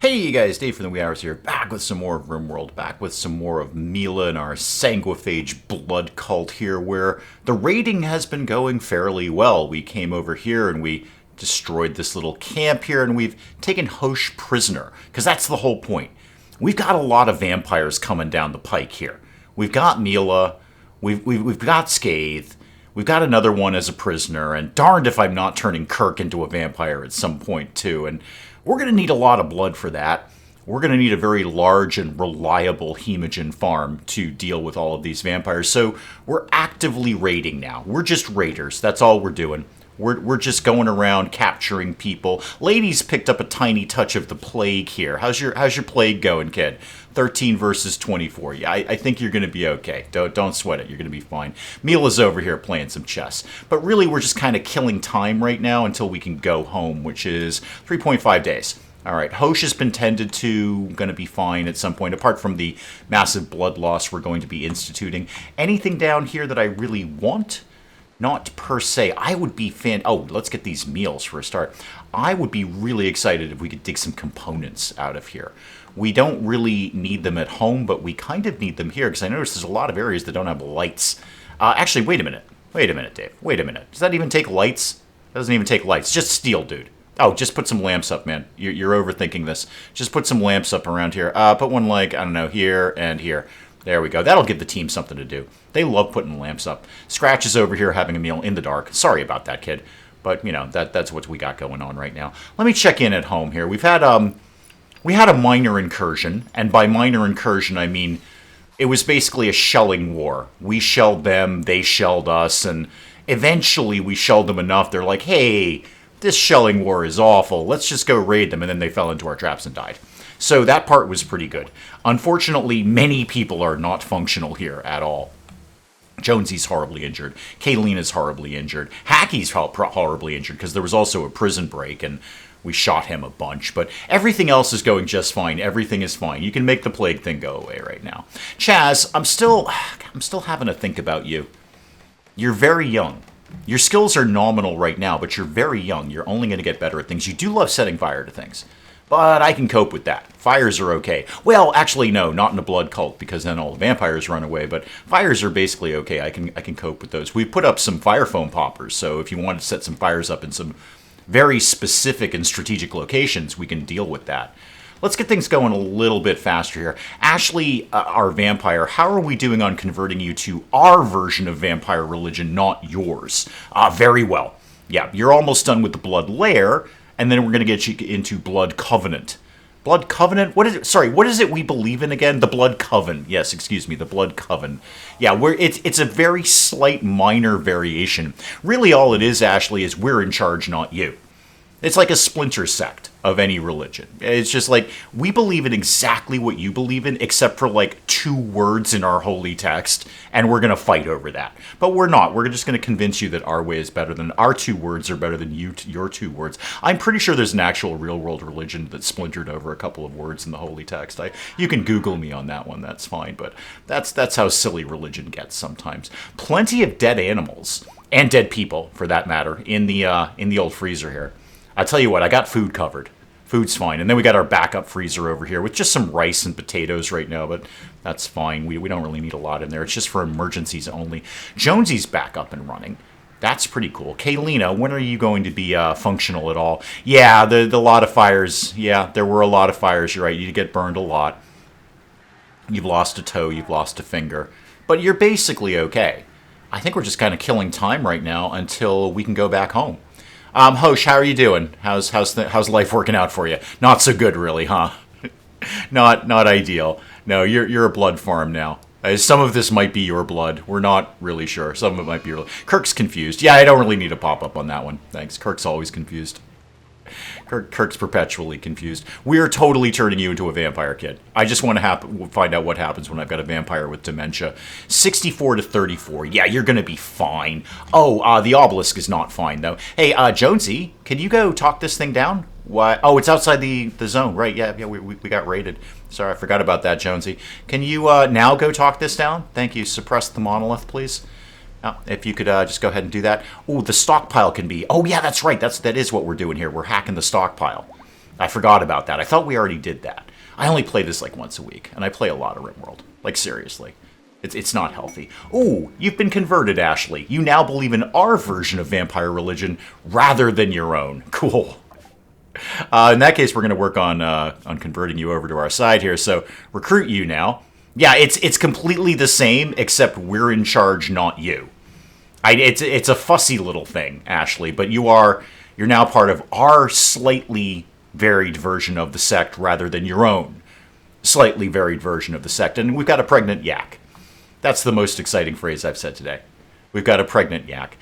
Hey you guys, Dave from the Wee Hours here, back with some more of RimWorld, back with some more of Mila and our Sanguophage blood cult here, where the raiding has been going fairly well. We came over here and we destroyed this little camp here, and we've taken Hosh prisoner, because that's the whole point. We've got a lot of vampires coming down the pike here. We've got Mila, we've got Scathe, we've got another one as a prisoner, and darned if I'm not turning Kirk into a vampire at some point too, and we're going to need a lot of blood for that. We're going to need a very large and reliable hemogen farm to deal with all of these vampires. So we're actively raiding now. We're just raiders. That's all we're doing. We're just going around capturing people. Ladies picked up a tiny touch of the plague here. How's your plague going, kid? 13 versus 24. Yeah, I think you're going to be okay. Don't sweat it. You're going to be fine. Mila's over here playing some chess. But really, we're just kind of killing time right now until we can go home, which is 3.5 days. All right, Hosh has been tended to, going to be fine at some point, apart from the massive blood loss we're going to be instituting. Anything down here that I really want? Not per se. I would be Oh, let's get these meals for a start. I would be really excited if we could dig some components out of here. We don't really need them at home, but we kind of need them here, because I noticed there's a lot of areas that don't have lights. Actually, wait a minute. Wait a minute, Dave. Wait a minute. Does that even take lights? That doesn't even take lights. Just steel, dude. Oh, just put some lamps up, man. You're overthinking this. Just put some lamps up around here. Put one, like, I don't know, here and here. There we go. That'll give the team something to do. They love putting lamps up. Scratch is over here having a meal in the dark. Sorry about that, kid. But, you know, that's what we got going on right now. Let me check in at home here. We had a minor incursion. And by minor incursion, I mean it was basically a shelling war. We shelled them, they shelled us, and eventually we shelled them enough. They're like, hey, this shelling war is awful. Let's just go raid them. And then they fell into our traps and died. So that part was pretty good. Unfortunately, many people are not functional here at all. Jonesy's horribly injured. Kaylina's horribly injured. Hackie's horribly injured because there was also a prison break and we shot him a bunch. But everything else is going just fine. Everything is fine. You can make the plague thing go away right now. Chaz, I'm still having to think about you. You're very young. Your skills are nominal right now, but you're very young. You're only going to get better at things. You do love setting fire to things. But I can cope with that. Fires are okay. Well, actually, no, not in a blood cult, because then all the vampires run away. But fires are basically okay. I can cope with those. We put up some fire foam poppers, so if you want to set some fires up in some very specific and strategic locations, we can deal with that. Let's get things going a little bit faster here. Ashley, our vampire, how are we doing on converting you to our version of vampire religion, not yours? Very well. Yeah, you're almost done with the blood lair. And then we're going to get you into Blood Covenant. Blood Covenant? What is it? Sorry, what is it we believe in again? The Blood Coven. Yes, excuse me, the Blood Coven. Yeah, it's a very slight minor variation. Really all it is, Ashley, is we're in charge, not you. It's like a splinter sect of any religion. It's just like, we believe in exactly what you believe in, except for like 2 words in our holy text, and we're going to fight over that. But we're not. We're just going to convince you that our way is better than, our 2 words are better than your 2 words. I'm pretty sure there's an actual real-world religion that's splintered over a couple of words in the holy text. You can Google me on that one, that's fine, but that's how silly religion gets sometimes. Plenty of dead animals, and dead people, for that matter, in the old freezer here. I'll tell you what, I got food covered. Food's fine. And then we got our backup freezer over here with just some rice and potatoes right now, but that's fine. We don't really need a lot in there. It's just for emergencies only. Jonesy's back up and running. That's pretty cool. Kaylina, when are you going to be functional at all? Yeah, the lot of fires. Yeah, there were a lot of fires. You're right. You get burned a lot. You've lost a toe. You've lost a finger. But you're basically okay. I think we're just kind of killing time right now until we can go back home. Hosh, how are you doing? How's life working out for you? Not so good, really, huh? not ideal. No, you're a blood farm now. Some of this might be your blood. We're not really sure. Some of it might be your. Kirk's confused. Yeah, I don't really need a pop up on that one. Thanks. Kirk's always confused. Kirk's perpetually confused. We're totally turning you into a vampire, kid. I just want to find out what happens when I've got a vampire with dementia. 64 to 34. Yeah, you're going to be fine. Oh, the obelisk is not fine, though. Hey, Jonesy, can you go talk this thing down? Why? Oh, it's outside the zone. Right, yeah, we got raided. Sorry, I forgot about that, Jonesy. Can you now go talk this down? Thank you. Suppress the monolith, please. If you could just go ahead and do that. Oh, the stockpile can be... Oh, yeah, that's right. That is what we're doing here. We're hacking the stockpile. I forgot about that. I thought we already did that. I only play this like once a week, and I play a lot of RimWorld. Like, seriously. It's not healthy. Ooh, you've been converted, Ashley. You now believe in our version of vampire religion rather than your own. Cool. In that case, we're going to work on converting you over to our side here. So, recruit you now. Yeah, it's completely the same, except we're in charge, not you. It's a fussy little thing, Ashley, but you're now part of our slightly varied version of the sect rather than your own slightly varied version of the sect. And we've got a pregnant yak. That's the most exciting phrase I've said today. We've got a pregnant yak.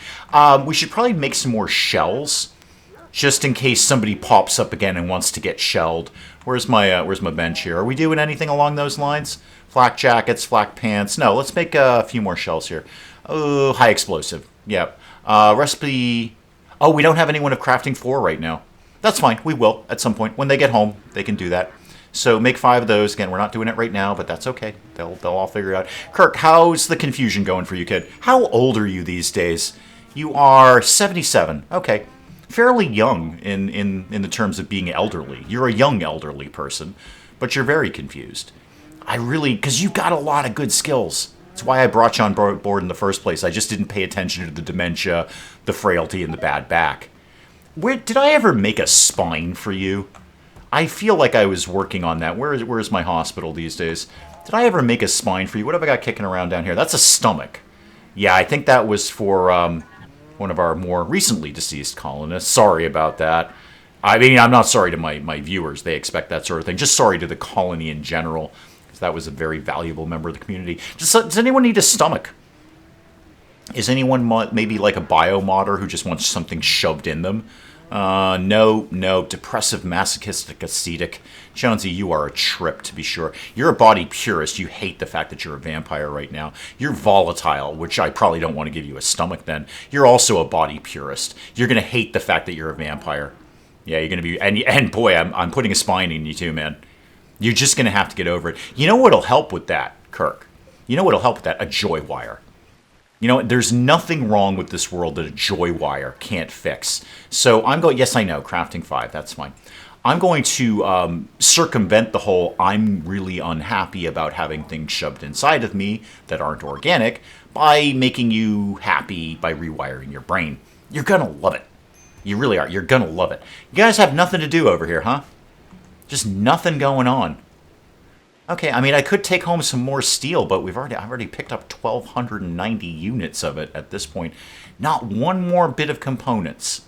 We should probably make some more shells, just in case somebody pops up again and wants to get shelled. Where's my bench here? Are we doing anything along those lines? Flak jackets, flak pants. No, let's make a few more shells here. Oh, high explosive. Yep. Recipe. Oh, we don't have anyone of crafting 4 right now. That's fine. We will at some point. When they get home, they can do that. So make 5 of those. Again, we're not doing it right now, but that's okay. They'll all figure it out. Kirk, how's the confusion going for you, kid? How old are you these days? You are 77. Okay. Fairly young in the terms of being elderly. You're a young elderly person, but you're very confused. Because you've got a lot of good skills. That's why I brought you on board in the first place. I just didn't pay attention to the dementia, the frailty, and the bad back. Did I ever make a spine for you? I feel like I was working on that. Where's my hospital these days? Did I ever make a spine for you? What have I got kicking around down here? That's a stomach. Yeah, I think that was for one of our more recently deceased colonists. Sorry about that. I mean, I'm not sorry to my viewers. They expect that sort of thing. Just sorry to the colony in general, because that was a very valuable member of the community. Does anyone need a stomach? Is anyone maybe like a biomodder who just wants something shoved in them? No. Depressive, masochistic, ascetic. Jonesy, you are a trip, to be sure. You're a body purist. You hate the fact that you're a vampire right now. You're volatile, which I probably don't want to give you a stomach then. You're also a body purist. You're going to hate the fact that you're a vampire. Yeah, you're going to be... And boy, I'm putting a spine in you too, man. You're just going to have to get over it. You know what'll help with that, Kirk? You know what'll help with that? A joy wire. You know, there's nothing wrong with this world that a joy wire can't fix. So I'm going... Yes, I know. Crafting 5. That's fine. I'm going to circumvent the whole I'm really unhappy about having things shoved inside of me that aren't organic by making you happy by rewiring your brain. You're going to love it. You really are. You're going to love it. You guys have nothing to do over here, huh? Just nothing going on. Okay, I mean, I could take home some more steel, but I've already picked up 1,290 units of it at this point. Not one more bit of components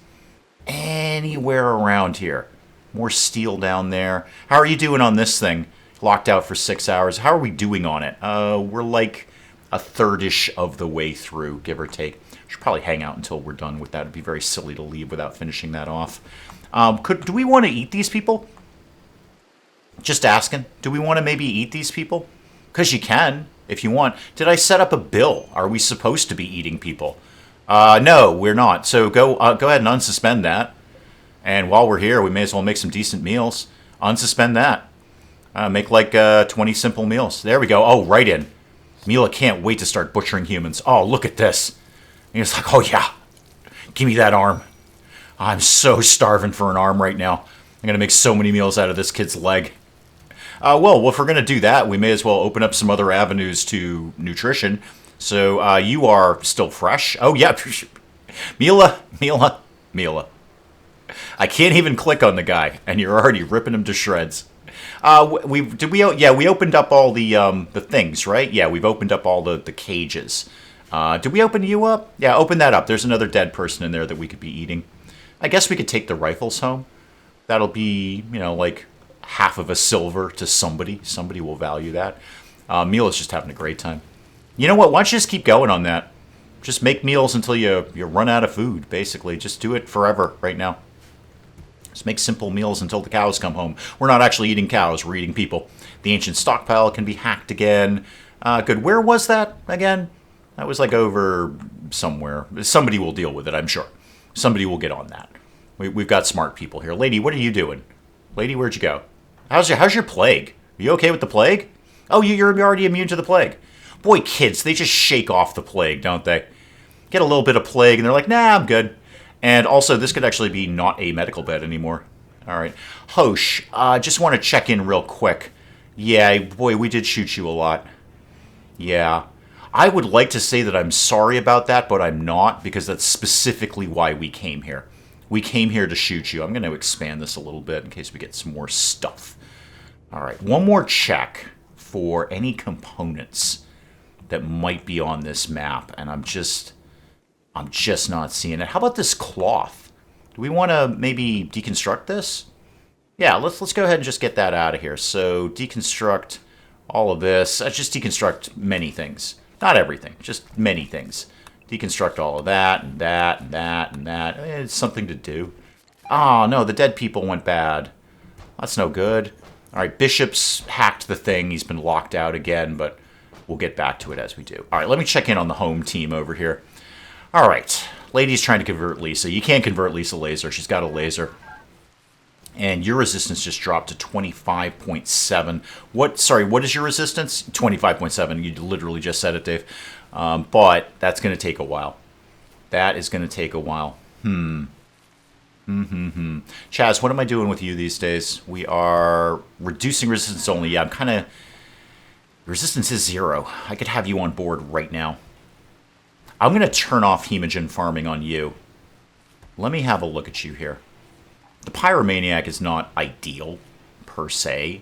anywhere around here. More steel down there. How are you doing on this thing? Locked out for 6 hours. How are we doing on it? We're like a third-ish of the way through, give or take. Should probably hang out until we're done with that. It'd be very silly to leave without finishing that off. Do we want to eat these people? Just asking. Do we want to maybe eat these people? Because you can, if you want. Did I set up a bill? Are we supposed to be eating people? No, we're not. So go ahead and unsuspend that. And while we're here, we may as well make some decent meals. Unsuspend that. Make like 20 simple meals. There we go. Oh, right in. Mila can't wait to start butchering humans. Oh, look at this. And he's like, oh yeah, give me that arm. I'm so starving for an arm right now. I'm going to make so many meals out of this kid's leg. Well, if we're going to do that, we may as well open up some other avenues to nutrition. So you are still fresh. Oh, yeah. Mila. I can't even click on the guy, and you're already ripping him to shreds. We opened up all the things, right? Yeah, we've opened up all the cages. Did we open you up? Yeah, open that up. There's another dead person in there that we could be eating. I guess we could take the rifles home. That'll be, like half of a silver to somebody. Somebody will value that. Mila's just having a great time. You know what? Why don't you just keep going on that? Just make meals until you run out of food, basically. Just do it forever right now. Just make simple meals until the cows come home. We're not actually eating cows. We're eating people. The ancient stockpile can be hacked again. Good. Where was that again? That was like over somewhere. Somebody will deal with it, I'm sure. Somebody will get on that. We've got smart people here. Lady, what are you doing? Lady, where'd you go? How's your plague? Are you okay with the plague? Oh, you're already immune to the plague. Boy, kids, they just shake off the plague, don't they? Get a little bit of plague, and they're like, nah, I'm good. And also, this could actually be not a medical bed anymore. All right. Hosh, just want to check in real quick. Yeah, boy, we did shoot you a lot. Yeah. I would like to say that I'm sorry about that, but I'm not, because that's specifically why we came here. We came here to shoot you. I'm going to expand this a little bit in case we get some more stuff. All right, one more check for any components that might be on this map, and I'm just not seeing it. How about this cloth? Do we want to maybe deconstruct this? Yeah, let's go ahead and just get that out of here. So deconstruct all of this. Just deconstruct many things. Not everything, just many things. Deconstruct all of that, and that, and that, and that. It's something to do. Oh, no, the dead people went bad. That's no good. All right, Bishop's hacked the thing. He's been locked out again, but we'll get back to it as we do. All right, let me check in on the home team over here. All right, lady's trying to convert Lisa. You can't convert Lisa laser. She's got a laser. And your resistance just dropped to 25.7. What is your resistance? 25.7. You literally just said it, Dave. But that's going to take a while. That is going to take a while. Chaz, what am I doing with you these days? We are reducing resistance only. Yeah, I'm kind of... Resistance is 0. I could have you on board right now. I'm going to turn off hemogen farming on you. Let me have a look at you here. The Pyromaniac is not ideal, per se,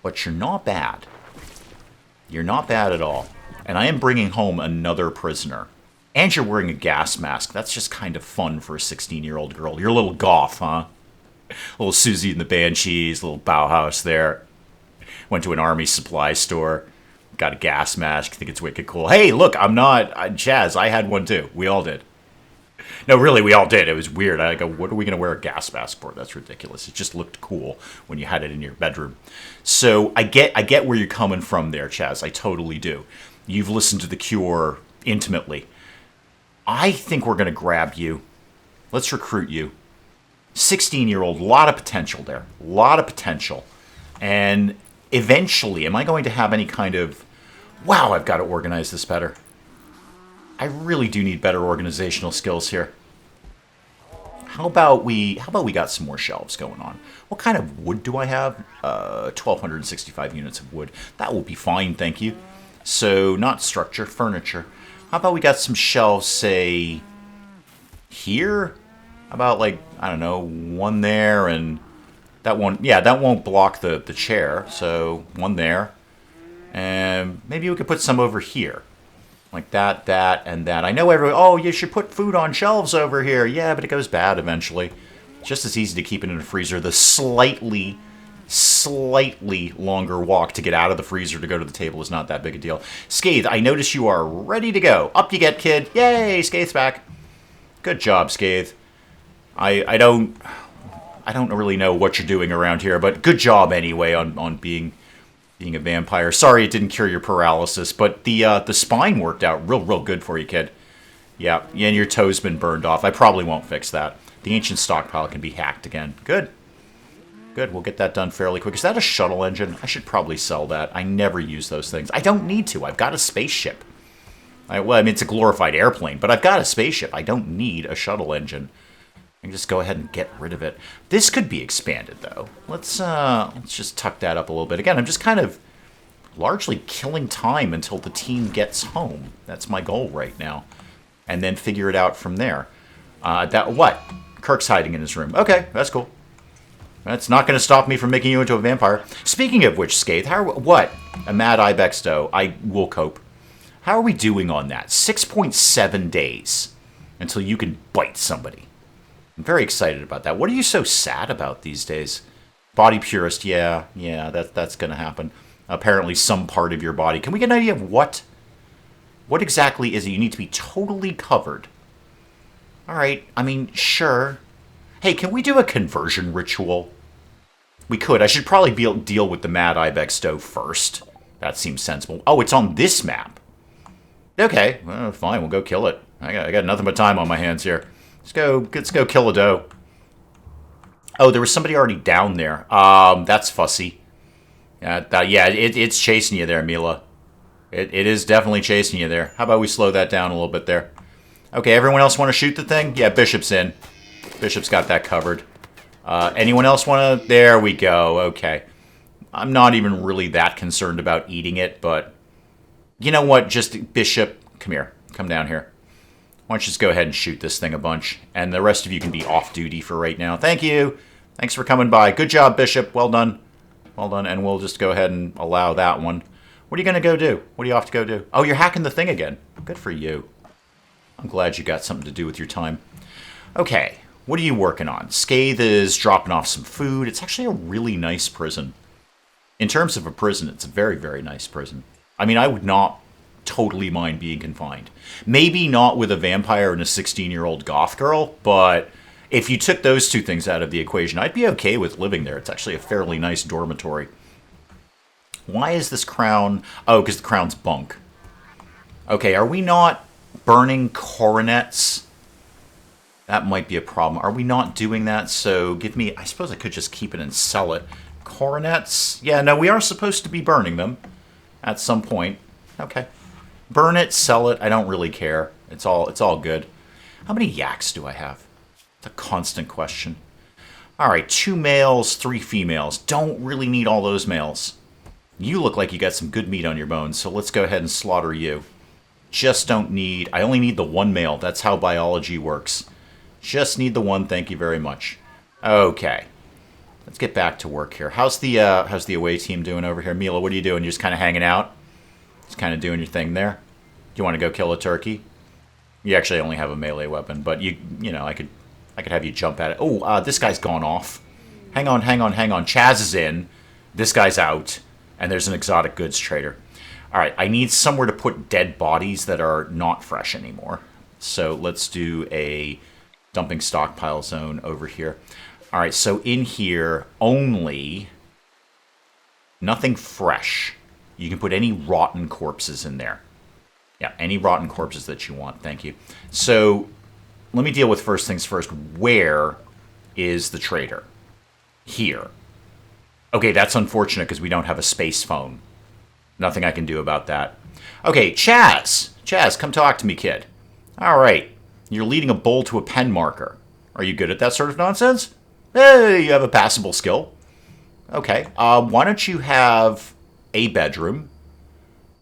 but you're not bad. You're not bad at all. And I am bringing home another prisoner. And you're wearing a gas mask. That's just kind of fun for a 16-year-old girl. You're a little goth, huh? Little Susie and the Banshees, little Bauhaus there. Went to an army supply store. Got a gas mask. Think it's wicked cool. Hey, look, I'm not... Chaz, I had one too. We all did. No, really, we all did. It was weird. I go, what are we going to wear a gas mask for? That's ridiculous. It just looked cool when you had it in your bedroom. So I get where you're coming from there, Chaz. I totally do. You've listened to The Cure intimately. I think we're going to grab you. Let's recruit you. 16-year-old, a lot of potential there. A lot of potential. And eventually, am I going to have any kind of, wow, I've got to organize this better. I really do need better organizational skills here. How about we got some more shelves going on? What kind of wood do I have? 1,265 units of wood. That will be fine, thank you. So, not structure, furniture. How about we got some shelves, say, here? How about, like, I don't know, one there and that one. Yeah, that won't block the chair. So, one there. And maybe we could put some over here. Like that, and that. I know everyone, oh, you should put food on shelves over here. Yeah, but it goes bad eventually. Just as easy to keep it in a freezer. The slightly longer walk to get out of the freezer to go to the table is not that big a deal. Scathe, I notice you are ready to go. Up you get, kid. Yay, Scathe's back. Good job, Scathe. I don't really know what you're doing around here, but good job anyway on being a vampire. Sorry it didn't cure your paralysis, but the spine worked out real good for you, kid. Yeah, and your toe's been burned off. I probably won't fix that. The ancient stockpile can be hacked again. Good. Good, we'll get that done fairly quick. Is that a shuttle engine? I should probably sell that. I never use those things. I don't need to. I've got a spaceship. Well, I mean, it's a glorified airplane, but I've got a spaceship. I don't need a shuttle engine. I can just go ahead and get rid of it. This could be expanded, though. Let's just tuck that up a little bit. Again, I'm just kind of largely killing time until the team gets home. That's my goal right now. And then figure it out from there. What? Kirk's hiding in his room. Okay, that's cool. That's not going to stop me from making you into a vampire. Speaking of which, Scathe, what? A mad ibex doe. I will cope. How are we doing on that? 6.7 days until you can bite somebody. I'm very excited about that. What are you so sad about these days? Body purist, yeah, that's going to happen. Apparently some part of your body. Can we get an idea of what? What exactly is it? You need to be totally covered. All right, I mean, sure. Hey, can we do a conversion ritual? We could. I should probably deal with the Mad Ibex Doe first. That seems sensible. Oh, it's on this map. Okay, well, fine. We'll go kill it. I got nothing but time on my hands here. Let's go kill a doe. Oh, there was somebody already down there. That's fussy. It's chasing you there, Mila. It is definitely chasing you there. How about we slow that down a little bit there? Okay, everyone else want to shoot the thing? Yeah, Bishop's in. Bishop's got that covered. Anyone else want to? There we go. Okay. I'm not even really that concerned about eating it, but you know what? Just Bishop, come here. Come down here. Why don't you just go ahead and shoot this thing a bunch, and the rest of you can be off duty for right now. Thank you. Thanks for coming by. Good job, Bishop. Well done. Well done, and we'll just go ahead and allow that one. What are you going to go do? What do you have to go do? Oh, you're hacking the thing again. Good for you. I'm glad you got something to do with your time. Okay, what are you working on? Scathe is dropping off some food. It's actually a really nice prison. In terms of a prison, it's a very, very nice prison. I mean, I would not totally mind being confined. Maybe not with a vampire and a 16-year-old goth girl, but if you took those two things out of the equation, I'd be okay with living there. It's actually a fairly nice dormitory. Why is this crown? Oh, because the crown's bunk. Okay, are we not burning coronets? That might be a problem. Are we not doing that? So give me... I suppose I could just keep it and sell it. Coronets? Yeah, no, we are supposed to be burning them at some point. Okay. Burn it, sell it. I don't really care. It's all good. How many yaks do I have? It's a constant question. All right, 2 males, 3 females. Don't really need all those males. You look like you got some good meat on your bones, so let's go ahead and slaughter you. Just don't need... I only need the 1 male. That's how biology works. Just need the 1, thank you very much. Okay. Let's get back to work here. How's the away team doing over here? Mila, what are you doing? You're just kind of hanging out? Just kind of doing your thing there? Do you want to go kill a turkey? You actually only have a melee weapon, but you know, I could have you jump at it. Oh, this guy's gone off. Hang on. Chaz is in. This guy's out. And there's an exotic goods trader. All right, I need somewhere to put dead bodies that are not fresh anymore. So let's do a dumping stockpile zone over here. All right, so in here, only nothing fresh. You can put any rotten corpses in there. Yeah, any rotten corpses that you want. Thank you. So let me deal with first things first. Where is the trader? Here. Okay, that's unfortunate because we don't have a space phone. Nothing I can do about that. Okay, Chaz. Chaz, come talk to me, kid. All right. You're leading a bull to a pen marker. Are you good at that sort of nonsense? Hey, you have a passable skill. Okay. Why don't you have a bedroom?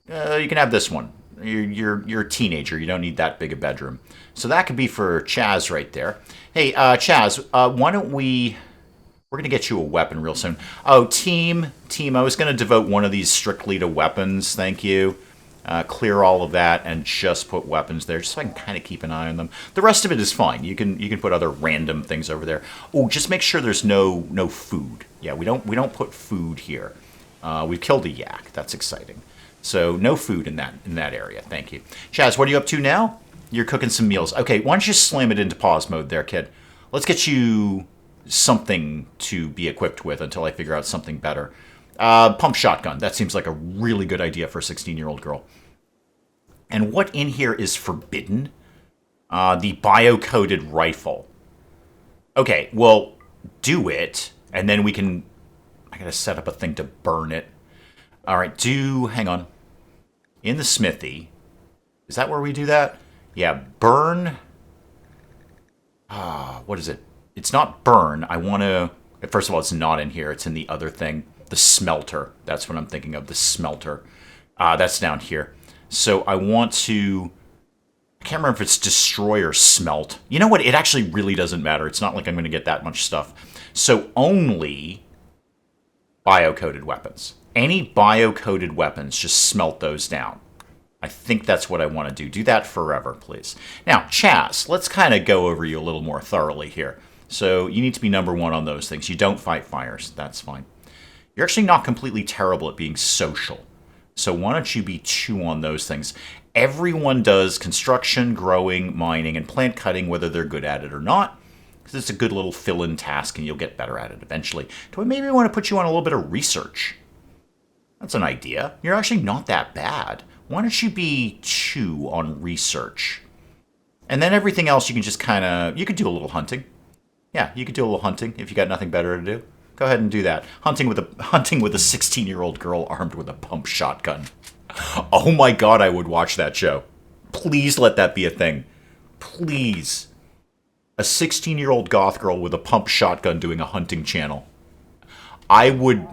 You can have this one. You're a teenager. You don't need that big a bedroom. So that could be for Chaz right there. Hey, Chaz, why don't we... We're going to get you a weapon real soon. Oh, team, I was going to devote one of these strictly to weapons. Thank you. Clear all of that and just put weapons there, just so I can kind of keep an eye on them. The rest of it is fine. You can put other random things over there. Oh, just make sure there's no food. Yeah, we don't put food here. We've killed a yak. That's exciting. So no food in that area. Thank you. Chaz, what are you up to now? You're cooking some meals. Okay, why don't you slam it into pause mode there, kid? Let's get you something to be equipped with until I figure out something better. Pump shotgun. That seems like a really good idea for a 16-year-old girl. And what in here is forbidden? The bio-coded rifle. Okay, well, do it, and then we can... I gotta set up a thing to burn it. All right, hang on. In the smithy. Is that where we do that? Yeah, burn... what is it? It's not burn. I want to... First of all, it's not in here. It's in the other thing. The smelter. That's what I'm thinking of. The smelter. That's down here. So I want to... I can't remember if it's destroy or smelt. You know what? It actually really doesn't matter. It's not like I'm going to get that much stuff. So only bio-coded weapons. Any bio-coded weapons, just smelt those down. I think that's what I want to do. Do that forever, please. Now, Chaz, let's kind of go over you a little more thoroughly here. So you need to be number 1 on those things. You don't fight fires. That's fine. You're actually not completely terrible at being social. So why don't you be 2 on those things? Everyone does construction, growing, mining, and plant cutting, whether they're good at it or not. Because it's a good little fill-in task, and you'll get better at it eventually. Do I maybe want to put you on a little bit of research? That's an idea. You're actually not that bad. Why don't you be 2 on research? And then everything else you can just kind of... You could do a little hunting. Yeah, you could do a little hunting if you got nothing better to do. Go ahead and do that. Hunting with a 16-year-old girl armed with a pump shotgun. Oh my god, I would watch that show. Please let that be a thing. Please. A 16-year-old goth girl with a pump shotgun doing a hunting channel. I would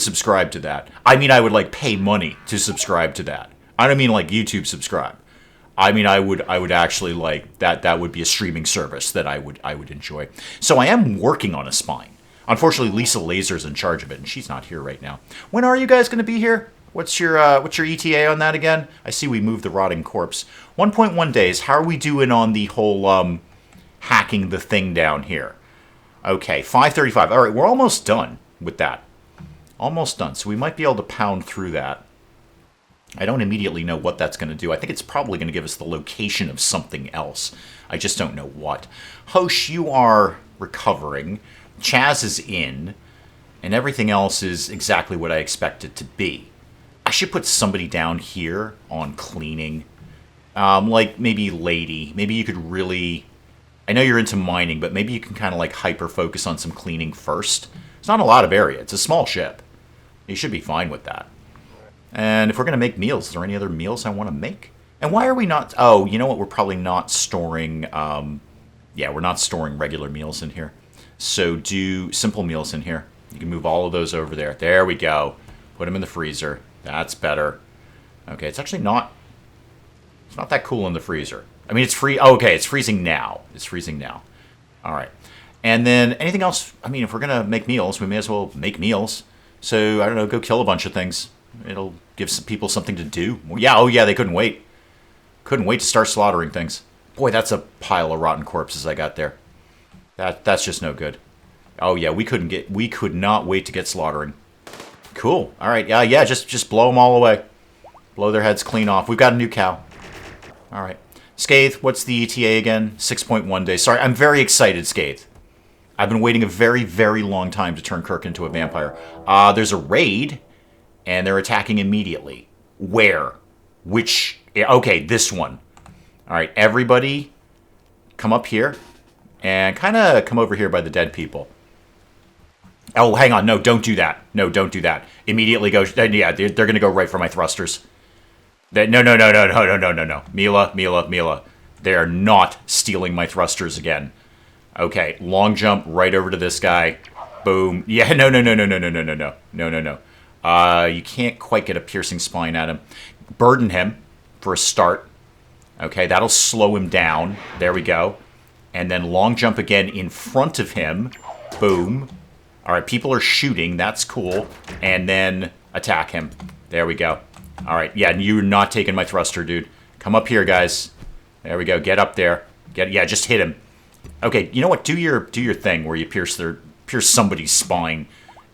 subscribe to that. I mean, I would like pay money to subscribe to that. I don't mean like YouTube subscribe. I mean, I would actually like that. That would be a streaming service that I would enjoy. So I am working on a spine. Unfortunately, Lisa Laser's in charge of it, and she's not here right now. When are you guys going to be here? What's your ETA on that again? I see we moved the rotting corpse. 1.1 days. How are we doing on the whole hacking the thing down here? Okay, 5:35. All right, we're almost done with that. Almost done. So we might be able to pound through that. I don't immediately know what that's going to do. I think it's probably going to give us the location of something else. I just don't know what. Hosh, you are recovering. Chaz is in. And everything else is exactly what I expect it to be. I should put somebody down here on cleaning. Like maybe Lady. Maybe you could really... I know you're into mining, but maybe you can kind of like hyper-focus on some cleaning first. It's not a lot of area. It's a small ship. You should be fine with that. And if we're going to make meals, is there any other meals I want to make? And why are we not... Oh, you know what? We're probably not storing... yeah, we're not storing regular meals in here. So do simple meals in here. You can move all of those over there. There we go. Put them in the freezer. That's better. Okay, it's actually not... It's not that cool in the freezer. I mean, it's free... Oh, okay, it's freezing now. It's freezing now. All right. And then anything else... I mean, if we're going to make meals, we may as well make meals. So, I don't know, go kill a bunch of things. It'll give some people something to do. Yeah, oh yeah, they couldn't wait. Couldn't wait to start slaughtering things. Boy, that's a pile of rotten corpses I got there. That's just no good. Oh yeah, we could not wait to get slaughtering. Cool. All right, yeah, just blow them all away. Blow their heads clean off. We've got a new cow. All right. Scathe, what's the ETA again? 6.1 days. Sorry, I'm very excited, Scathe. I've been waiting a very, very long time to turn Kirk into a vampire. There's a raid, and they're attacking immediately. Where? Which? Okay, this one. All right, everybody come up here, and kind of come over here by the dead people. Oh, hang on. No, don't do that. No, don't do that. Immediately go... Yeah, they're going to go right for my thrusters. No. Mila. They are not stealing my thrusters again. Okay, long jump right over to this guy. Boom. Yeah, no. You can't quite get a piercing spine at him. Burden him for a start. Okay, that'll slow him down. There we go. And then long jump again in front of him. Boom. All right, people are shooting. That's cool. And then attack him. There we go. All right, yeah, you're not taking my thruster, dude. Come up here, guys. There we go. Get up there. Yeah, just hit him. Okay, you know what? Do your thing where you pierce somebody's spine.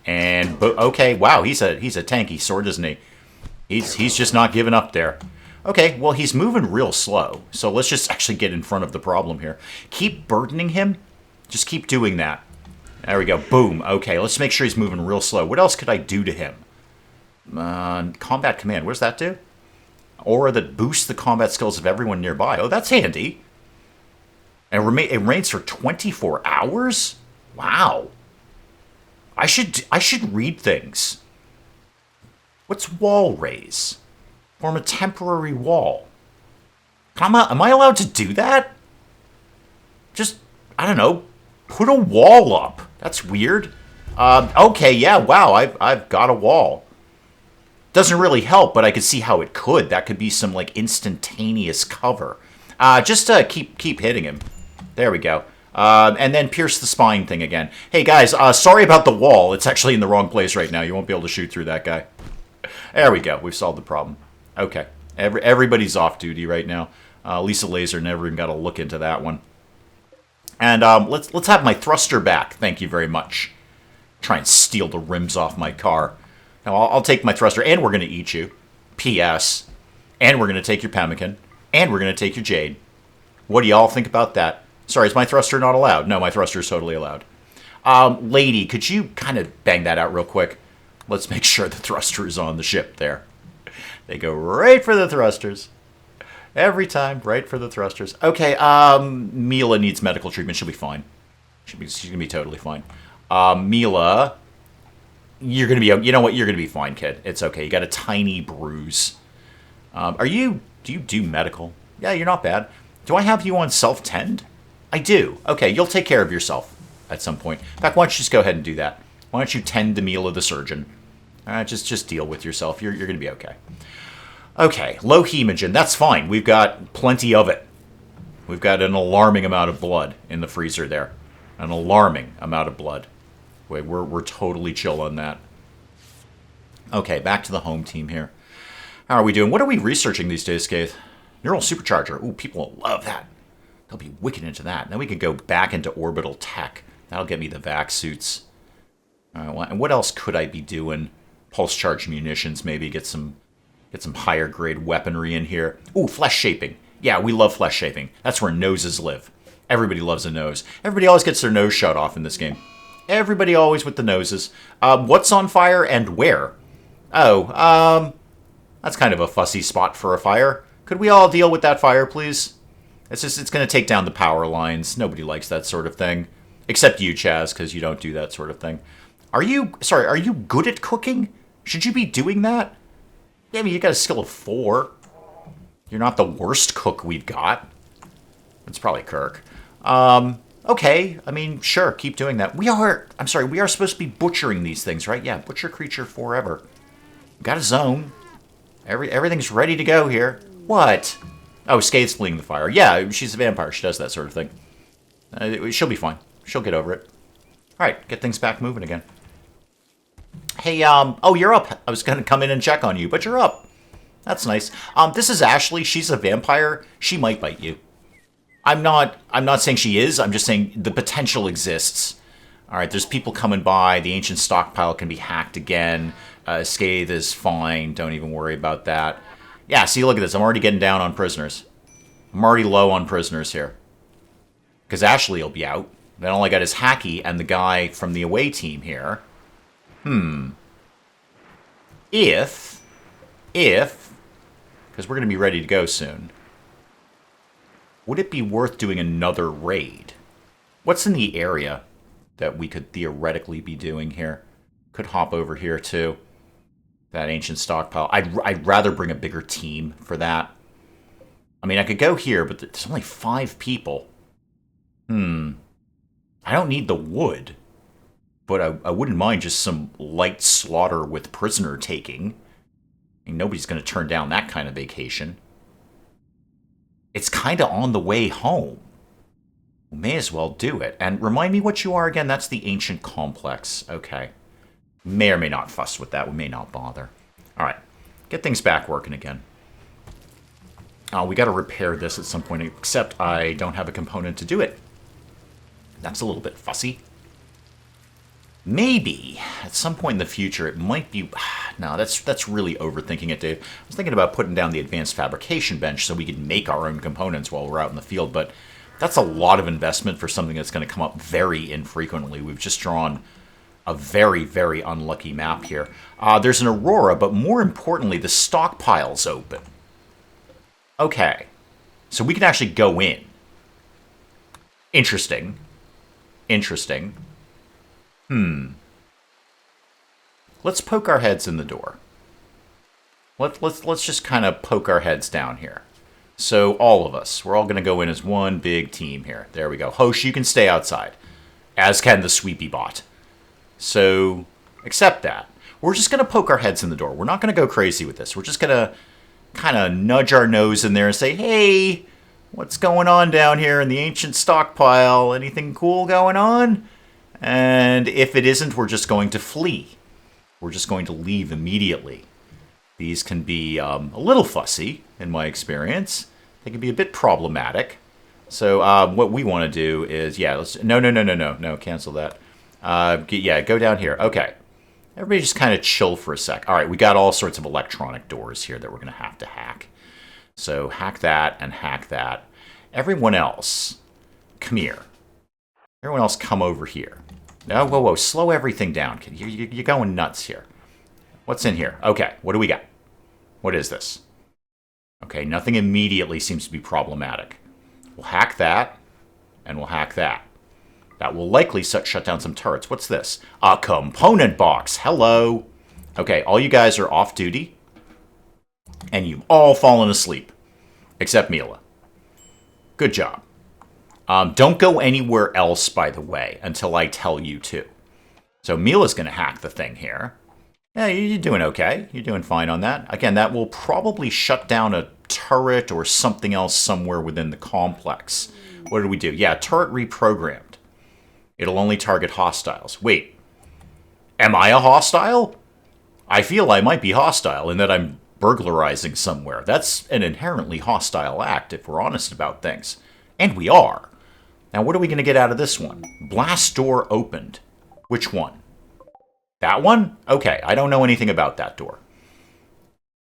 And okay, wow, he's a tanky sword, isn't he? He's just not giving up there. Okay, well, he's moving real slow. So let's just actually get in front of the problem here. Keep burdening him. Just keep doing that. There we go. Boom. Okay, let's make sure he's moving real slow. What else could I do to him? Combat command. What does that do? Aura that boosts the combat skills of everyone nearby. Oh, that's handy. And it remains for 24 hours? Wow. I should read things. What's wall raise? Form a temporary wall. Am I allowed to do that? Just, I don't know, put a wall up. That's weird. Okay, yeah, wow, I've got a wall. Doesn't really help, but I could see how it could. That could be some, like, instantaneous cover. Just keep hitting him. There we go. And then pierce the spine thing again. Hey, guys, sorry about the wall. It's actually in the wrong place right now. You won't be able to shoot through that guy. There we go. We've solved the problem. Okay. Everybody's off duty right now. Lisa Laser never even got to look into that one. And let's have my thruster back. Thank you very much. Try and steal the rims off my car. Now, I'll take my thruster, and we're going to eat you. P.S. And we're going to take your pemmican. And we're going to take your jade. What do y'all think about that? Sorry, is my thruster not allowed? No, my thruster is totally allowed. Lady, could you kind of bang that out real quick? Let's make sure the thruster is on the ship there. They go right for the thrusters. Every time, right for the thrusters. Okay, Mila needs medical treatment. She'll be fine. She's going to be totally fine. Mila, you're going to be... You know what? You're going to be fine, kid. It's okay. You got a tiny bruise. Do you do medical? Yeah, you're not bad. Do I have you on self-tend? I do. Okay, you'll take care of yourself at some point. In fact, why don't you just go ahead and do that? Why don't you tend to Mila the surgeon? Just deal with yourself. You're going to be okay. Okay, low hemogen. That's fine. We've got plenty of it. We've got an alarming amount of blood in the freezer there. An alarming amount of blood. Wait, we're totally chill on that. Okay, back to the home team here. How are we doing? What are we researching these days, Skaith? Neural supercharger. Ooh, people will love that. They'll be wicked into that. Then we can go back into orbital tech. That'll get me the vac suits. All right, and what else could I be doing? Pulse charge munitions, maybe get some higher grade weaponry in here. Ooh, flesh shaping. Yeah, we love flesh shaping. That's where noses live. Everybody loves a nose. Everybody always gets their nose shut off in this game. Everybody always with the noses. What's on fire and where? Oh, that's kind of a fussy spot for a fire. Could we all deal with that fire, please? It's going to take down the power lines. Nobody likes that sort of thing. Except you, Chaz, because you don't do that sort of thing. Are you good at cooking? Should you be doing that? Yeah, I mean, you got a skill of 4. You're not the worst cook we've got. It's probably Kirk. Okay, I mean, sure, keep doing that. We are supposed to be butchering these things, right? Yeah, butcher creature forever. Got a zone. Everything's ready to go here. What? Oh, Skaith's fleeing the fire. Yeah, she's a vampire. She does that sort of thing. She'll be fine. She'll get over it. All right, get things back moving again. Hey, oh, you're up. I was going to come in and check on you, but you're up. That's nice. This is Ashley. She's a vampire. She might bite you. I'm not saying she is. I'm just saying the potential exists. All right, there's people coming by. The ancient stockpile can be hacked again. Scathe is fine. Don't even worry about that. Yeah, see, look at this. I'm already getting down on prisoners. I'm already low on prisoners here. Because Ashley will be out. Then all I got is Hacky and the guy from the away team here. If, because we're going to be ready to go soon, would it be worth doing another raid? What's in the area that we could theoretically be doing here? Could hop over here too. That ancient stockpile. I'd rather bring a bigger team for that. I mean, I could go here, but there's only 5 people. I don't need the wood. But I wouldn't mind just some light slaughter with prisoner taking. I mean, nobody's going to turn down that kind of vacation. It's kind of on the way home. We may as well do it. And remind me what you are again. That's the ancient complex. Okay. May or may not fuss with that. We may not bother. All right. Get things back working again. We got to repair this at some point, except I don't have a component to do it. That's a little bit fussy. Maybe, at some point in the future, it might be... No, that's really overthinking it, Dave. I was thinking about putting down the advanced fabrication bench so we could make our own components while we're out in the field, but that's a lot of investment for something that's going to come up very infrequently. We've just drawn a very, very unlucky map here. There's an aurora, but more importantly, the stockpile's open. Okay, so we can actually go in. Interesting. Interesting. Let's poke our heads in the door. Let's just kind of poke our heads down here. So all of us, we're all going to go in as one big team here. There we go. Hosh, you can stay outside, as can the sweepy bot. So accept that. We're just going to poke our heads in the door. We're not going to go crazy with this. We're just going to kind of nudge our nose in there and say, hey, what's going on down here in the ancient stockpile? Anything cool going on? And if it isn't, we're just going to flee. We're just going to leave immediately. These can be a little fussy, in my experience. They can be a bit problematic. So what we want to do is, yeah, let's... No, cancel that. Yeah, go down here. Okay. Everybody just kind of chill for a sec. All right, we got all sorts of electronic doors here that we're going to hack. So hack that and hack that. Everyone else, come here. Everyone else come over here. No, whoa, slow everything down. You're going nuts here. What's in here? Okay, what do we got? What is this? Okay, nothing immediately seems to be problematic. We'll hack that, and we'll hack that. That will likely shut down some turrets. What's this? A component box. Hello. Okay, all you guys are off duty, and you've all fallen asleep, except Mila. Good job. Don't go anywhere else, by the way, until I tell you to. So Mila's going to hack the thing here. Yeah, you're doing okay. You're doing fine on that. Again, that will probably shut down a turret or something else somewhere within the complex. What did we do? Yeah, turret reprogrammed. It'll only target hostiles. Wait, am I a hostile? I feel I might be hostile in that I'm burglarizing somewhere. That's an inherently hostile act, if we're honest about things. And we are. Now, what are we going to get out of this one? Blast door opened. Which one? That one? Okay, I don't know anything about that door.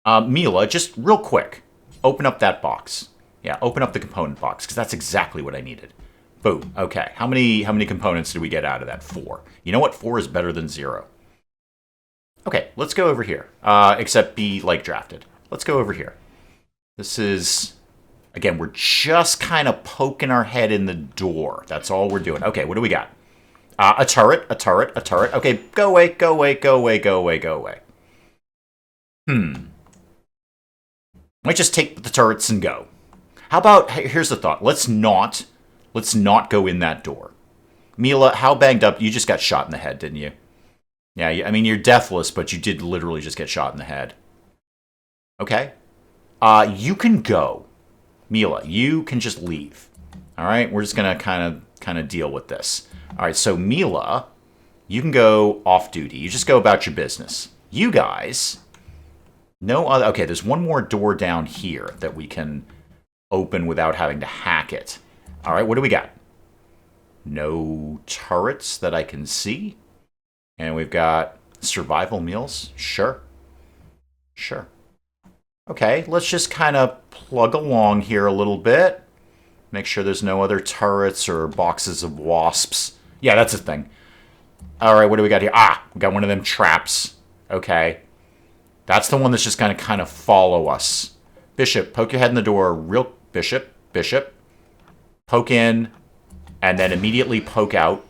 Mila, just real quick, open up that box. Yeah, open up the component box, because that's exactly what I needed. Boom. Okay, how many components did we get out of that? 4. You know what? 4 is better than 0. Okay, let's go over here. Except be, like, drafted. Let's go over here. This is... Again, we're just kind of poking our head in the door. That's all we're doing. Okay, what do we got? A turret, a turret, a turret. Okay, go away, go away, go away, go away, go away. Might just take the turrets and go. How about, here's the thought. Let's not go in that door. Mila, how banged up? You just got shot in the head, didn't you? Yeah, I mean, you're deathless, but you did literally just get shot in the head. Okay. You can go. Mila, you can just leave. All right, we're just gonna kind of deal with this. All right, so Mila, you can go off duty. You just go about your business. You guys, no other. Okay, there's one more door down here that we can open without having to hack it. All right, what do we got? No turrets that I can see, and we've got survival meals. Sure, sure. Okay, let's just kind of plug along here a little bit. Make sure there's no other turrets or boxes of wasps. Yeah, that's a thing. All right, what do we got here? Ah, we got one of them traps. Okay. That's the one that's just going to kind of follow us. Bishop, poke your head in the door. Real Bishop, Bishop. Poke in, and then immediately poke out.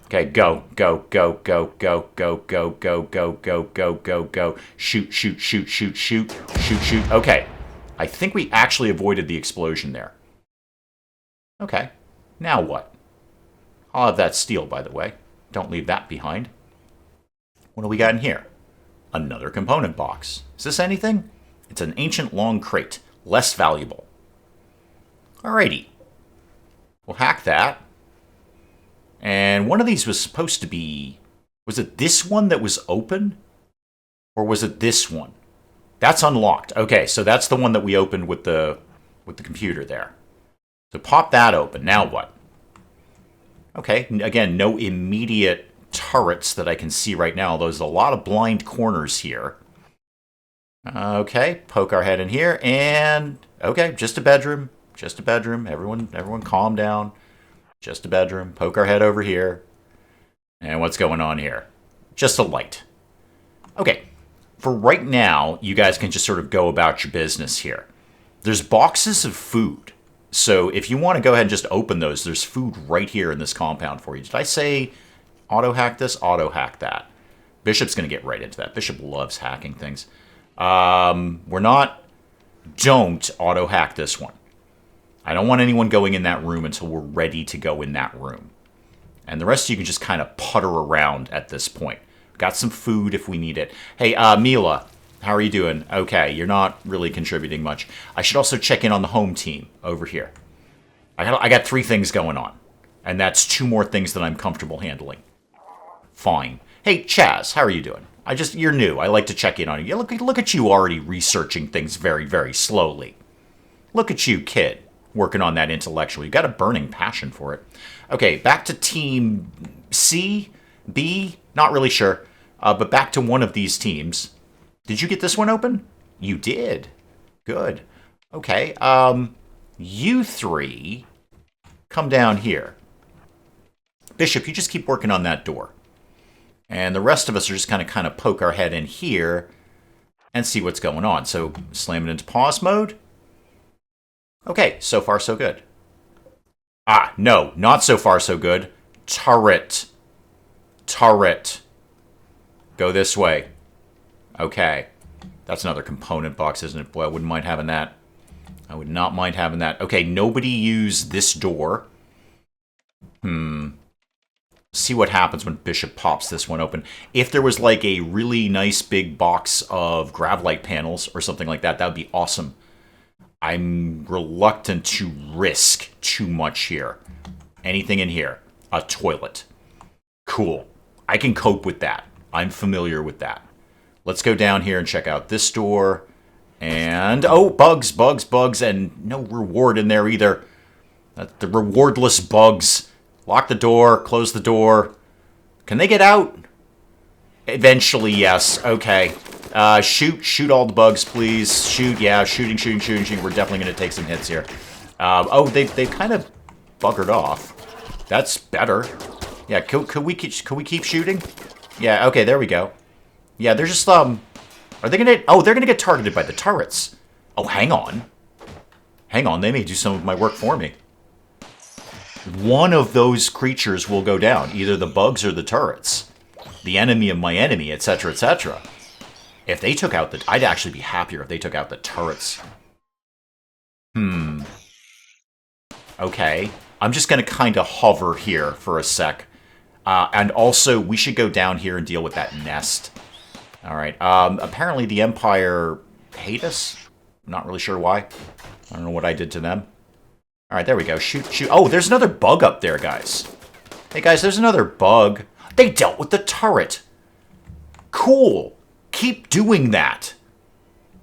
Okay, go, go, go, go, go, go, go, go, go, go, go, go, go. Shoot, shoot, shoot, shoot, shoot, shoot, shoot. Okay, I think we actually avoided the explosion there. Okay, now what? I'll have that steel, by the way. Don't leave that behind. What do we got in here? Another component box. Is this anything? It's an ancient long crate. Less valuable. Alrighty. We'll hack that. And one of these was supposed to be... Was it this one that was open? Or was it this one? That's unlocked. Okay, so that's the one that we opened with the computer there. So pop that open. Now what? Okay, again, no immediate turrets that I can see right now. There's a lot of blind corners here. Okay, poke our head in here, and... Okay, just a bedroom. Just a bedroom. Everyone calm down. Just a bedroom. Poke our head over here. And what's going on here? Just a light. Okay. For right now, you guys can just sort of go about your business here. There's boxes of food. So if you want to go ahead and just open those, there's food right here in this compound for you. Did I say auto-hack this? Auto-hack that. Bishop's going to get right into that. Bishop loves hacking things. We're not... Don't auto-hack this one. I don't want anyone going in that room until we're ready to go in that room. And the rest of you can just kind of putter around at this point. Got some food if we need it. Hey, Mila, how are you doing? Okay, you're not really contributing much. I should also check in on the home team over here. I got 3 things going on. And that's 2 more things that I'm comfortable handling. Fine. Hey, Chaz, how are you doing? You're new. I like to check in on you. Look at you already researching things very, very slowly. Look at you, kid. Working on that intellectually. You've got a burning passion for it. Okay, back to team C, B, not really sure. But back to one of these teams. Did you get this one open? You did. Good. Okay, you 3 come down here. Bishop, you just keep working on that door. And the rest of us are just kind of poke our head in here and see what's going on. So slam it into pause mode. Okay, so far so good. Ah, no, not so far so good. Turret. Turret. Go this way. Okay. That's another component box, isn't it? Boy, I wouldn't mind having that. I would not mind having that. Okay, nobody use this door. See what happens when Bishop pops this one open. If there was like a really nice big box of Gravlite panels or something like that, that would be awesome. I'm reluctant to risk too much here. Anything in here? A toilet. Cool. I can cope with that. I'm familiar with that. Let's go down here and check out this door. And, oh, bugs, bugs, bugs, and no reward in there either. The rewardless bugs. Lock the door, close the door. Can they get out? Eventually, yes. Okay. Shoot all the bugs, please. Shoot, yeah, shooting. We're definitely going to take some hits here. Oh, they've kind of buggered off. That's better. Yeah, could we keep shooting? Yeah, okay, there we go. Yeah, they're just, are they gonna, oh, they're gonna get targeted by the turrets. Oh, hang on. Hang on, they may do some of my work for me. One of those creatures will go down, either the bugs or the turrets. The enemy of my enemy, etc., etc. If they took out the, I'd actually be happier if they took out the turrets. Okay. I'm just going to kind of hover here for a sec. And also, we should go down here and deal with that nest. Alright. Apparently the Empire hate us. I'm not really sure why. I don't know what I did to them. Alright, there we go. Shoot. Oh, there's another bug up there, guys. Hey, guys, there's another bug. They dealt with the turret. Cool. Keep doing that.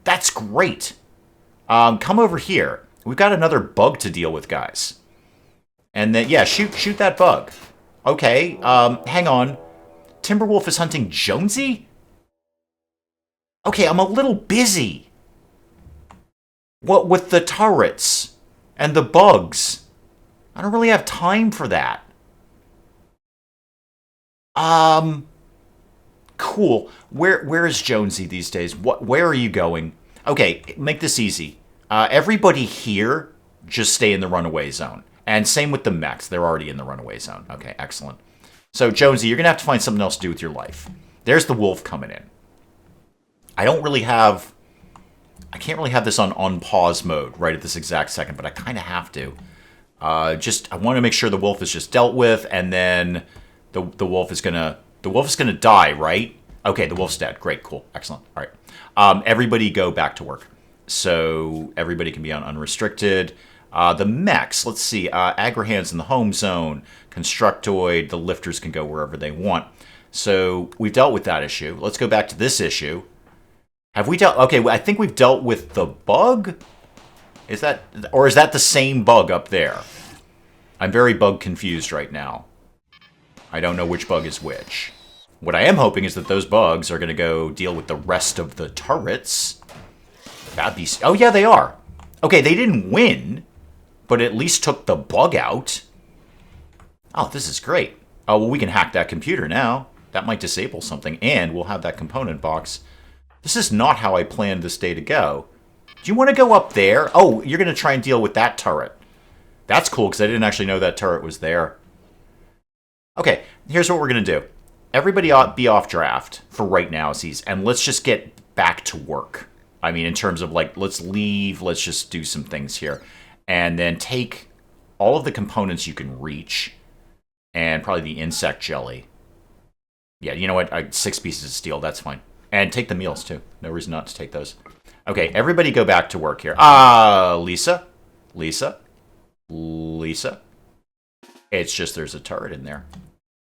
That's great. Come over here. We've got another bug to deal with, guys. And then, yeah, shoot that bug. Okay, hang on. Timberwolf is hunting Jonesy? Okay, I'm a little busy. What with the turrets and the bugs? I don't really have time for that. Cool. Where is Jonesy these days? Where are you going? Okay, make this easy. Everybody here, just stay in the runaway zone. And same with the mechs. They're already in the runaway zone. Okay, excellent. So, Jonesy, you're going to have to find something else to do with your life. There's the wolf coming in. I can't really have this on pause mode right at this exact second, but I kind of have to. I want to make sure the wolf is just dealt with, and then the wolf is gonna die, right? Okay, the wolf's dead. Great, cool, excellent. All right, everybody go back to work. So everybody can be on unrestricted. The mechs, let's see, Agrahans in the home zone, Constructoid, the lifters can go wherever they want. So we've dealt with that issue. Let's go back to this issue. Have we dealt, okay, I think we've dealt with the bug? Is that the same bug up there? I'm very bug confused right now. I don't know which bug is which. What I am hoping is that those bugs are going to go deal with the rest of the turrets. That'd be, oh yeah, they are. Okay, they didn't win, but at least took the bug out. Oh, this is great. Oh, well, we can hack that computer now. That might disable something, and we'll have that component box. This is not how I planned this day to go. Do you want to go up there? Oh, you're going to try and deal with that turret. That's cool, because I didn't actually know that turret was there. Okay, here's what we're going to do. Everybody ought to be off draft for right now, and let's just get back to work. I mean, in terms of, like, let's leave, let's just do some things here. And then take all of the components you can reach, and probably the insect jelly. Yeah, you know what? 6 pieces of steel, that's fine. And take the meals, too. No reason not to take those. Okay, everybody go back to work here. Lisa? It's just there's a turret in there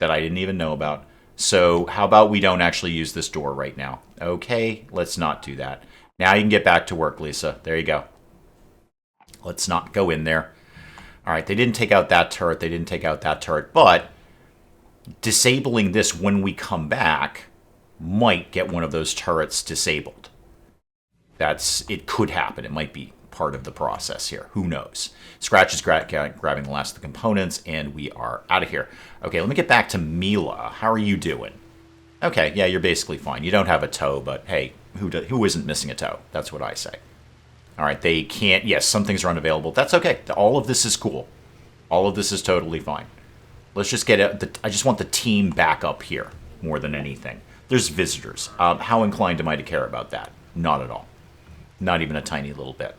that I didn't even know about. So how about we don't actually use this door right now? Okay, let's not do that. Now you can get back to work, Lisa. There you go. Let's not go in there. All right, they didn't take out that turret. They didn't take out that turret. But disabling this when we come back might get one of those turrets disabled. It could happen. It might be part of the process here. Who knows? Scratch is grabbing the last of the components, and we are out of here. Okay, let me get back to Mila. How are you doing? Okay, yeah, you're basically fine. You don't have a toe, but hey, who isn't missing a toe? That's what I say. All right, they can't... Yes, some things are unavailable. That's okay. All of this is cool. All of this is totally fine. Let's just get... I just want the team back up here more than anything. There's visitors. How inclined am I to care about that? Not at all. Not even a tiny little bit.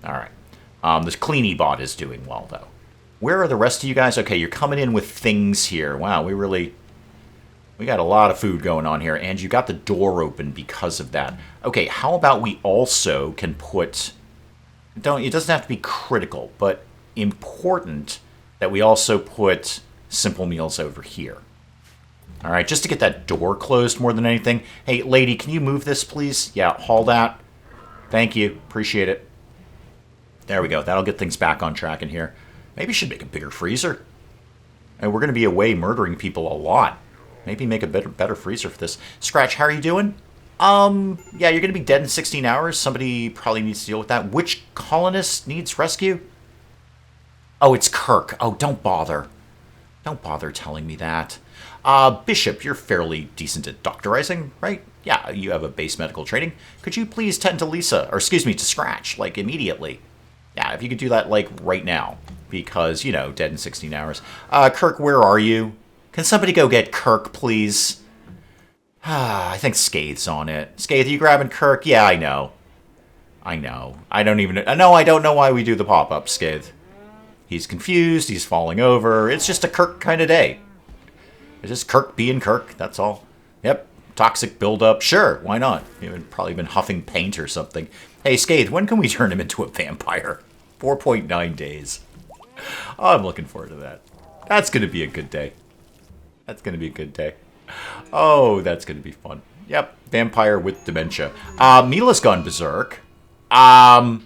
All right. This Cleany bot is doing well, though. Where are the rest of you guys? Okay, you're coming in with things here. Wow, we got a lot of food going on here, and you got the door open because of that. Okay, how about we also can put... It doesn't have to be critical, but important that we also put simple meals over here. All right, just to get that door closed more than anything. Hey, lady, can you move this, please? Yeah, haul that. Thank you. Appreciate it. There we go. That'll get things back on track in here. Maybe we should make a bigger freezer. And we're going to be away murdering people a lot. Maybe make a better freezer for this. Scratch, how are you doing? Yeah, you're going to be dead in 16 hours. Somebody probably needs to deal with that. Which colonist needs rescue? Oh, it's Kirk. Oh, don't bother. Don't bother telling me that. Bishop, you're fairly decent at doctorizing, right? Yeah, you have a base medical training. Could you please tend to Lisa, or excuse me, to Scratch, like, immediately? Yeah, if you could do that, like, right now. Because, you know, dead in 16 hours. Kirk, where are you? Can somebody go get Kirk, please? I think Scathe's on it. Scathe, are you grabbing Kirk? Yeah, I know. I know. I don't know why we do the pop-up, Scathe. He's confused, he's falling over. It's just a Kirk kind of day. It's just Kirk being Kirk, that's all. Yep, toxic buildup. Sure, why not? You've probably been huffing paint or something. Hey, Scathe, when can we turn him into a vampire? 4.9 days. Oh, I'm looking forward to that. That's going to be a good day. That's going to be a good day. Oh, that's going to be fun. Yep, vampire with dementia. Mila's gone berserk. Huh.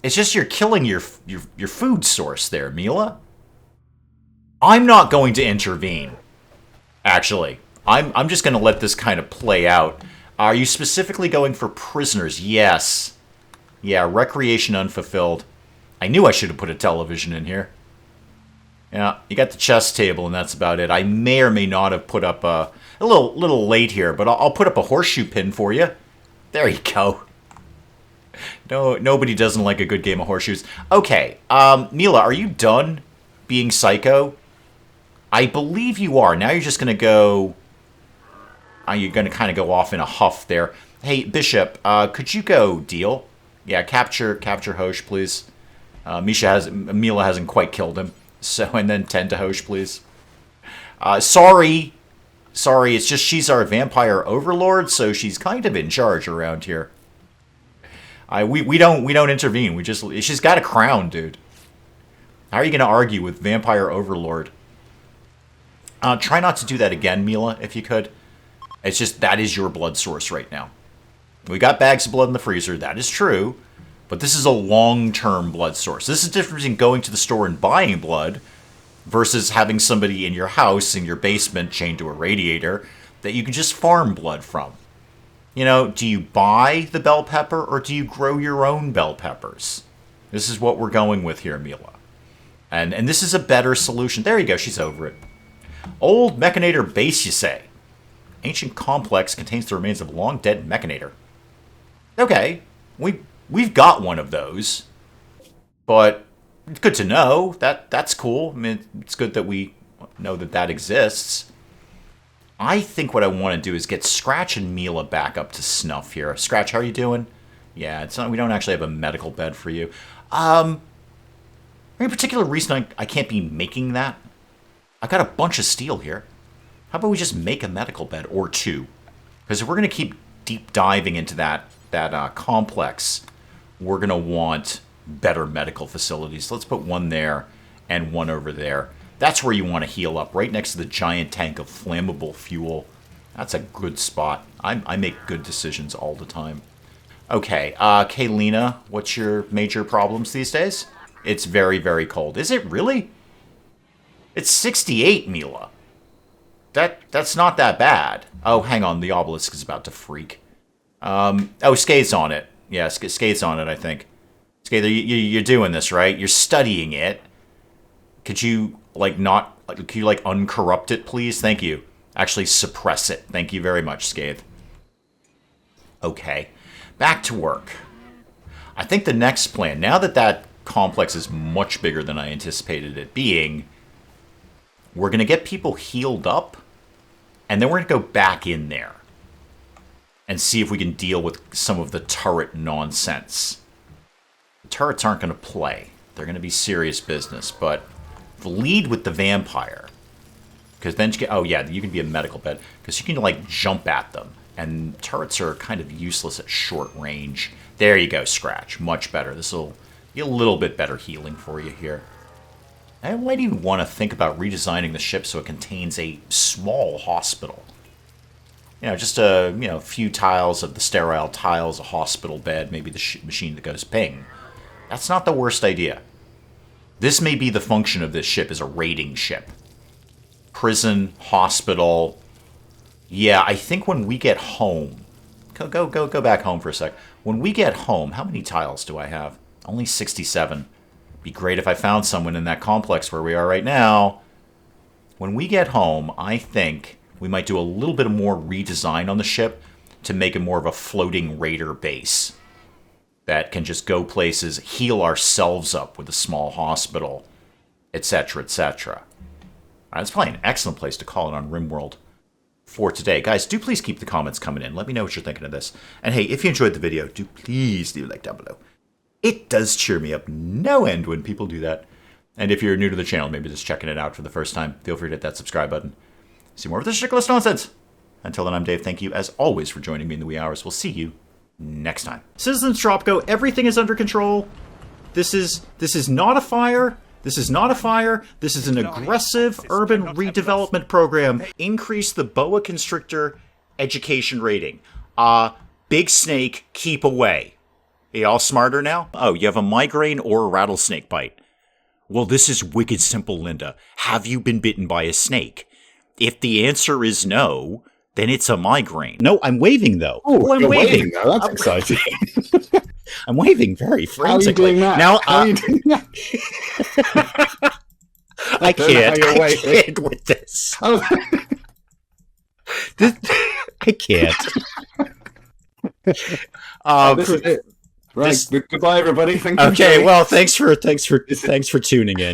It's just you're killing your food source there, Mila. I'm not going to intervene. Actually, I'm just going to let this kind of play out. Are you specifically going for prisoners? Yes. Yeah, recreation unfulfilled. I knew I should have put a television in here. Yeah, you got the chess table, and that's about it. I may or may not have put up a little late here, but I'll put up a horseshoe pin for you. There you go. No, nobody doesn't like a good game of horseshoes. Okay, Mila, are you done being psycho? I believe you are. Now you're just going to go... you're going to kind of go off in a huff there. Hey, Bishop, could you go deal? Yeah, capture Hosh, please. Mila hasn't quite killed him. So, and then tend to Hosh, please. Sorry, it's just she's our vampire overlord, so she's kind of in charge around here. We don't intervene. She's got a crown, dude. How are you going to argue with vampire overlord? Try not to do that again, Mila, if you could. It's just that is your blood source right now. We got bags of blood in the freezer. That is true. But this is a long-term blood source. This is different between going to the store and buying blood versus having somebody in your house, in your basement, chained to a radiator that you can just farm blood from. You know, do you buy the bell pepper or do you grow your own bell peppers? This is what we're going with here, Mila. And this is a better solution. There you go. She's over it. Old Mechanator base, you say? Ancient complex contains the remains of a long-dead Mechanator. Okay. We've got one of those. But it's good to know. That's cool. I mean, it's good that we know that exists. I think what I want to do is get Scratch and Mila back up to snuff here. Scratch, how are you doing? Yeah, it's not. We don't actually have a medical bed for you. Any particular reason I can't be making that? I got a bunch of steel here. How about we just make a medical bed or two? Because if we're going to keep deep diving into that complex, we're going to want better medical facilities. Let's put one there and one over there. That's where you want to heal up, right next to the giant tank of flammable fuel. That's a good spot. I make good decisions all the time. Okay, Kaylina, what's your major problems these days? It's very, very cold. Is it really? It's 68, Mila. That's not that bad. Oh, hang on, the obelisk is about to freak. Skate's on it. Yeah, Skate's on it, I think. Skate, you're doing this, right? You're studying it. Could you, uncorrupt it, please? Thank you. Actually, suppress it. Thank you very much, Scathe. Okay. Back to work. I think the next plan, now that complex is much bigger than I anticipated it being, we're going to get people healed up, and then we're going to go back in there and see if we can deal with some of the turret nonsense. The turrets aren't going to play. They're going to be serious business, but lead with the vampire. Because then you can, oh yeah, you can be a medical bed, because you can like jump at them. And turrets are kind of useless at short range. There you go, Scratch. Much better. This will be a little bit better healing for you here. I might even want to think about redesigning the ship so it contains a small hospital. You know, just a few tiles of the sterile tiles, a hospital bed, maybe the machine that goes ping. That's not the worst idea. This may be the function of this ship as a raiding ship. Prison, hospital. Yeah, I think when we get home... Go back home for a sec. When we get home, how many tiles do I have? Only 67. Be great if I found someone in that complex where we are right now. When we get home, I think we might do a little bit more redesign on the ship to make it more of a floating raider base that can just go places, heal ourselves up with a small hospital, etc., etc. That's probably an excellent place to call it on RimWorld for today. Guys, do please keep the comments coming in. Let me know what you're thinking of this. And hey, if you enjoyed the video, do please leave a like down below. It does cheer me up no end when people do that. And if you're new to the channel, maybe just checking it out for the first time, feel free to hit that subscribe button. See more of this ridiculous nonsense. Until then, I'm Dave. Thank you, as always, for joining me in the wee hours. We'll see you next time. Citizens Tropico, everything is under control. This is not a fire. This is not a fire. This is an aggressive urban redevelopment program. Increase the boa constrictor education rating. Big snake, keep away. Are you all smarter now? Oh, you have a migraine or a rattlesnake bite. Well, this is wicked simple, Linda. Have you been bitten by a snake? If the answer is no, then it's a migraine. No, I'm waving, though. Oh, I'm waving. Now. That's exciting. I'm waving very frantically. How are you doing that? Now, How are you doing that? I can't with this. I can't. This is it. Right. Goodbye, everybody. Thank you. Okay. Well, thanks for tuning in.